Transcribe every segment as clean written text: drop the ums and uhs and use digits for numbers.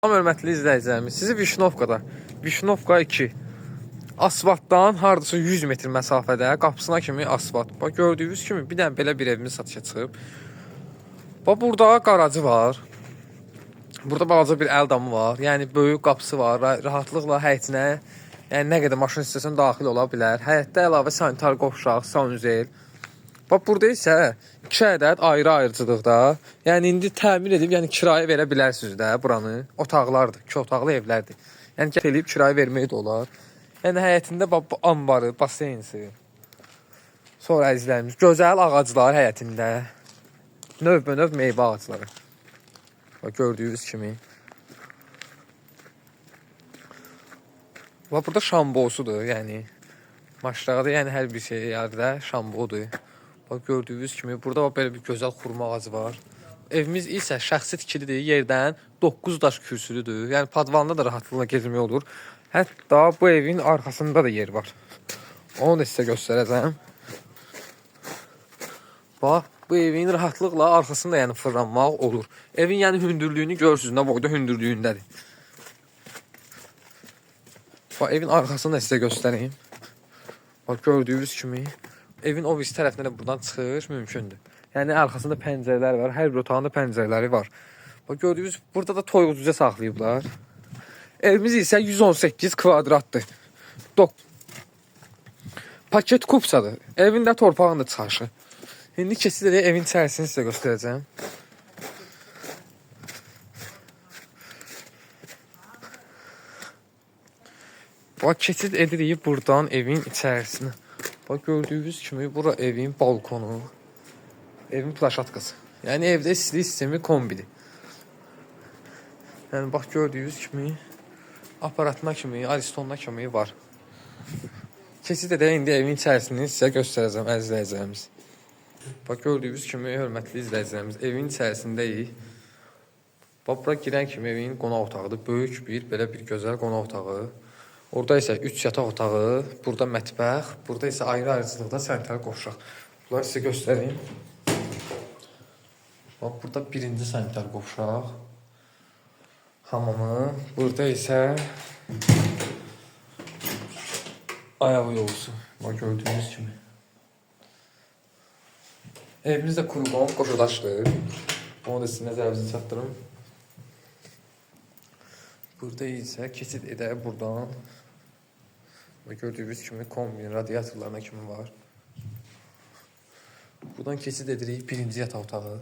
Hörmətli izləyicilərimiz, sizi Vişnovka 2 asfaltdan hardasa 100 metr məsafədə qapısına kimi asfalt. Bax, gördüyünüz kimi bir dənə belə bir evimiz satışa çıxıb. Bax, burada qaracı var. Burada balaca bir əl damı var. Yəni böyük qapısı var. Rahatlıqla həyətinə, yəni nə qədər maşın istəsən daxil ola bilər. Həyətdə əlavə sanitar qovşaq, sanuzel. Bax, burada isə 2 ədəd ayrı-ayrıcılıqda, yəni indi təmir edib, yəni kirayə verə bilərsiniz də buranı. Otaqlardır, 2 otaqlı evlərdir. Yəni gəl eləyib kirayə vermək də olar. Yəni həyətində bax, ambarı, baseynsi. Sonra əzizlərimiz, gözəl ağaclar həyətində. Növbə-növ meyvə ağacları. Bax, gördüyünüz kimi. Bax, burada şambosudur, yəni. Maşraqda, yəni hər bir şey yerdə şambodur. Bax, gördüyünüz kimi, burada belə bir gözəl xurma ağacı var. Evimiz isə şəxsi tikilidir, yerdən 9 daş kürsülüdür. Yəni, padvanında da rahatlıqla gezmək olur. Hətta bu evin arxasında da yer var. Onu da sizə göstərəcəm. Bax, bu evin rahatlıqla arxasında yəni fırlanmaq olur. Evin yəni hündürlüyünü görürsünüz, nə boyda hündürlüyündədir. Bax, evin arxasını da sizə göstəreyim. Bax, gördüyünüz kimi. Evin o birisi tərəfindən də buradan çıxış mümkündür. Yəni, arxasında pəncərələr var. Hər bir otağında pəncərələri var. Bax, gördüyünüz, burada da toyuq-cücə saxlayıblar. Evimiz isə 118 kvadratdır. Paket kupsadır. Evin də torpağında çıxaşı. İndi keçid edək, evin içərisini sizə göstərəcəm. Bax, keçid edirik buradan evin içərisini. Bax, gördüyünüz kimi, bura evin balkonu, evin plaşatkası. Yəni, evdə istilik sistemi kombidir. Yəni, bax, gördüyünüz kimi, aparatına kimi, aristonuna kimi var. Keçid edək, indi evin içərisini sizə göstərəcəm, əzizləyicilərimiz. Bax, gördüyünüz kimi, hörmətli izləyicilərimiz, evin içərisindəyik. Bax, bura girən kimi evin qonaq otağıdır. Böyük bir, belə bir gözəl qonaq otağı. Orada isə 3 yataq otağı, burada mətbəx, burada isə ayrı-ayrıcılıqda sanitar qovşaq. Bunları sizə göstəreyim. Bax, burada birinci sanitar qovşaq, hamamı, burada isə ayaq yolusu. Bax, gördüyünüz kimi. Evimiz də kurqon, qoşudaşdır. Onu da sizə nəzərinizə çatdırım. Burada isə keçid edək buradan. Ve gördüyünüz kimi kombin radiatorlarına kimi var. Buradan keçid edirik birinci yataq otağı.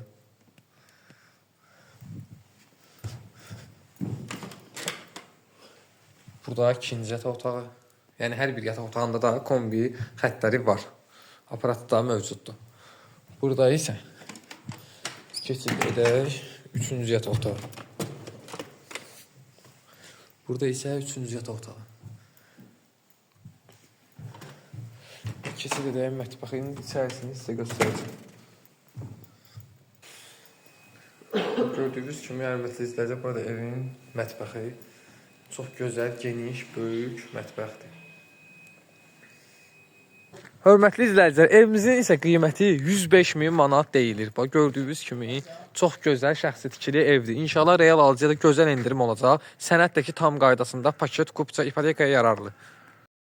Burada ikinci yataq otağı. Yəni hər bir yataq otağında da kombi xəttləri var. Aparatı da mövcuddur. Burada isə keçid edək üçüncü yataq otağı. Burada isə üçüncü yataq otağı. Keçid edək mətbəxin içərisini sizə göstərəcəm. Gördüyünüz kimi, hörmətli izləyicilər, burada evin mətbəxi çox gözəl, geniş, böyük mətbəxdir. Hörmətli izləyicilər, evimizin isə qiyməti 105.000 manat deyilir. Bax, gördüyünüz kimi, çox gözəl şəxsi tikili evdir. İnşallah real alıcıya da gözəl endirim olacaq. Sənətdəki tam qaydasında paket, kupça, ipotekaya yararlı.